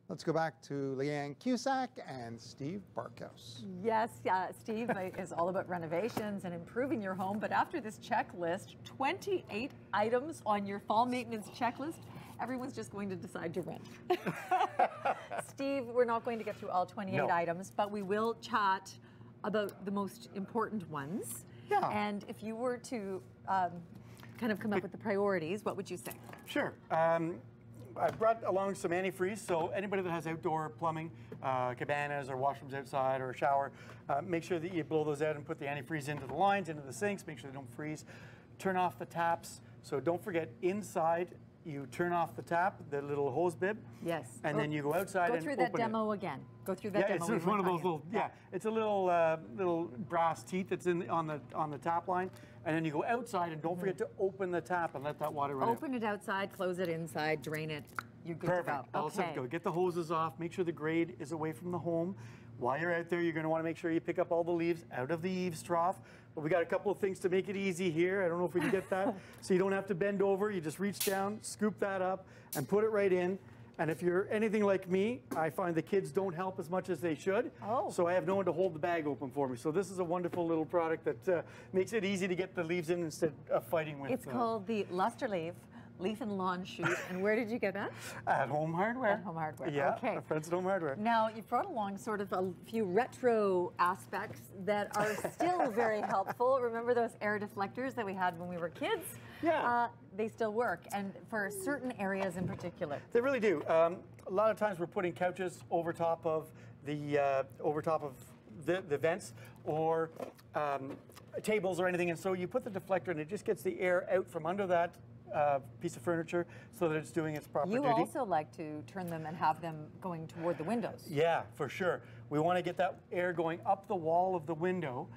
Let's go back to Leanne Cusack and Steve Barkhouse. Yes, Steve is all about renovations and improving your home. But after this checklist, 28 items on your fall maintenance checklist, everyone's just going to decide to rent. Steve, we're not going to get through all 28 items, but we will chat about the most important ones. Yeah. And if you were to kind of come up with the priorities, what would you say? Sure. I brought along some antifreeze, so anybody that has outdoor plumbing, cabanas or washrooms outside or a shower, make sure that you blow those out and put the antifreeze into the lines, into the sinks, make sure they don't freeze. Turn off the taps, so don't forget inside you turn off the tap, the little hose bib. Yes. And then you go outside and open it. Go through that demo again. Go through that demo. Yeah, it's one of those little, it's a little brass teeth that's on the tap line. And then you go outside and don't forget to open the tap and let that water run out. Open it outside, close it inside, drain it. You're good Perfect. to go. All set to go. Get the hoses off. Make sure the grade is away from the home. While you're out there, you're going to want to make sure you pick up all the leaves out of the eaves trough. But we got a couple of things to make it easy here. I don't know if we can get that. So you don't have to bend over. You just reach down, scoop that up, and put it right in. And if you're anything like me, I find the kids don't help as much as they should. Oh. So I have no one to hold the bag open for me. So this is a wonderful little product that makes it easy to get the leaves in instead of fighting with. It's called the Luster Leaf and Lawn Shoot. And where did you get that? At Home Hardware. At Home Hardware. Yeah, okay. our friends at Home Hardware. Now, you've brought along sort of a few retro aspects that are still very helpful. Remember those air deflectors that we had when we were kids? Yeah. They still work, and for certain areas in particular. They really do. A lot of times we're putting couches over top of the the vents or tables or anything, and so you put the deflector and it just gets the air out from under that piece of furniture so that it's doing its proper duty. You also like to turn them and have them going toward the windows. Yeah, for sure. We want to get that air going up the wall of the window,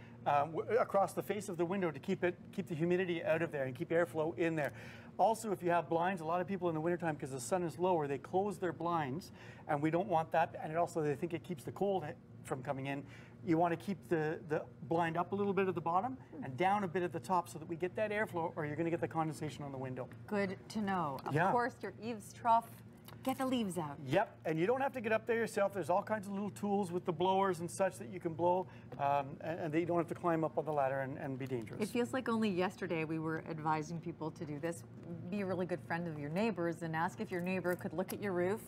across the face of the window to keep the humidity out of there and keep airflow in there. Also, if you have blinds, a lot of people in the wintertime, because the sun is lower, they close their blinds, and we don't want that. And also, they think it keeps the cold from coming in. You want to keep the blind up a little bit at the bottom and down a bit at the top so that we get that airflow, or you're going to get the condensation on the window. Good to know. Of Yeah. course, your eaves trough, get the leaves out. Yep, and you don't have to get up there yourself. There's all kinds of little tools with the blowers and such that you can blow, and you don't have to climb up on the ladder and be dangerous. It feels like only yesterday we were advising people to do this. Be a really good friend of your neighbors and ask if your neighbor could look at your roof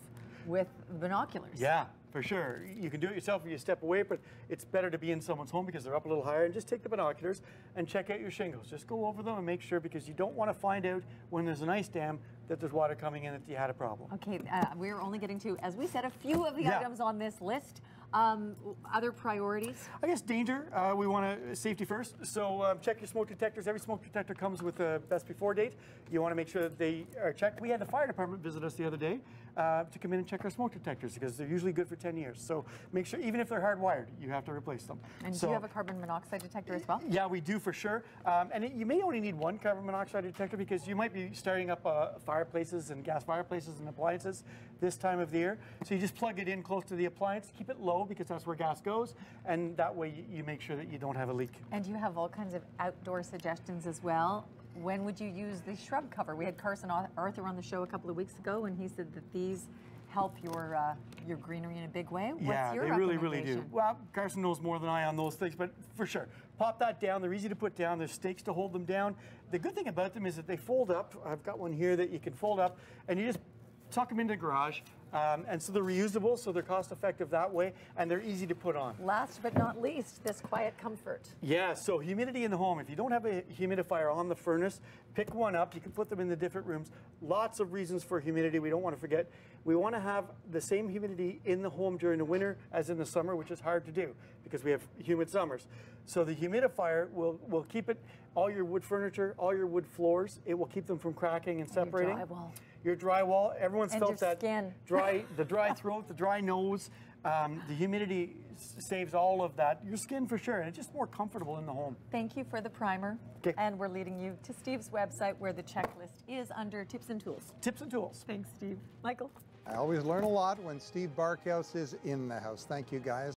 with binoculars. Yeah, for sure. You can do it yourself if you step away, but it's better to be in someone's home because they're up a little higher, and just take the binoculars and check out your shingles. Just go over them and make sure, because you don't want to find out when there's an ice dam that there's water coming in that you had a problem. Okay, we're only getting to, as we said, a few of the items on this list. Other priorities? I guess danger, we want safety first. So check your smoke detectors. Every smoke detector comes with a best before date. You want to make sure that they are checked. We had the fire department visit us the other day to come in and check our smoke detectors, because they're usually good for 10 years. So make sure, even if they're hardwired, you have to replace them. And do you have a carbon monoxide detector as well? Yeah, we do for sure. You may only need one carbon monoxide detector, because you might be starting up fireplaces and gas fireplaces and appliances this time of the year. So you just plug it in close to the appliance, keep it low, because that's where gas goes, and that way you make sure that you don't have a leak. And you have all kinds of outdoor suggestions as well. When would you use the shrub cover? We had Carson Arthur on the show a couple of weeks ago, and he said that these help your greenery in a big way. What's your they really do. Well, Carson knows more than I on those things, but for sure, pop that down. They're easy to put down. There's stakes to hold them down. The good thing about them is that they fold up. I've got one here that you can fold up, and you just tuck them into the garage. And so they're reusable, so they're cost effective that way, and they're easy to put on. Last but not least, this quiet comfort. Yeah, so humidity in the home. If you don't have a humidifier on the furnace, pick one up. You can put them in the different rooms. Lots of reasons for humidity we don't want to forget. We want to have the same humidity in the home during the winter as in the summer, which is hard to do because we have humid summers. So the humidifier will keep it, all your wood furniture, all your wood floors, it will keep them from cracking and separating. Your drywall. Your drywall, everyone's felt that skin. the dry throat, the dry nose. The humidity saves all of that. Your skin for sure, and it's just more comfortable in the home. Thank you for the primer. Okay. And we're leading you to Steve's website, where the checklist is under Tips and Tools. Tips and tools. Thanks, Steve. Michael? I always learn a lot when Steve Barkhouse is in the house. Thank you, guys.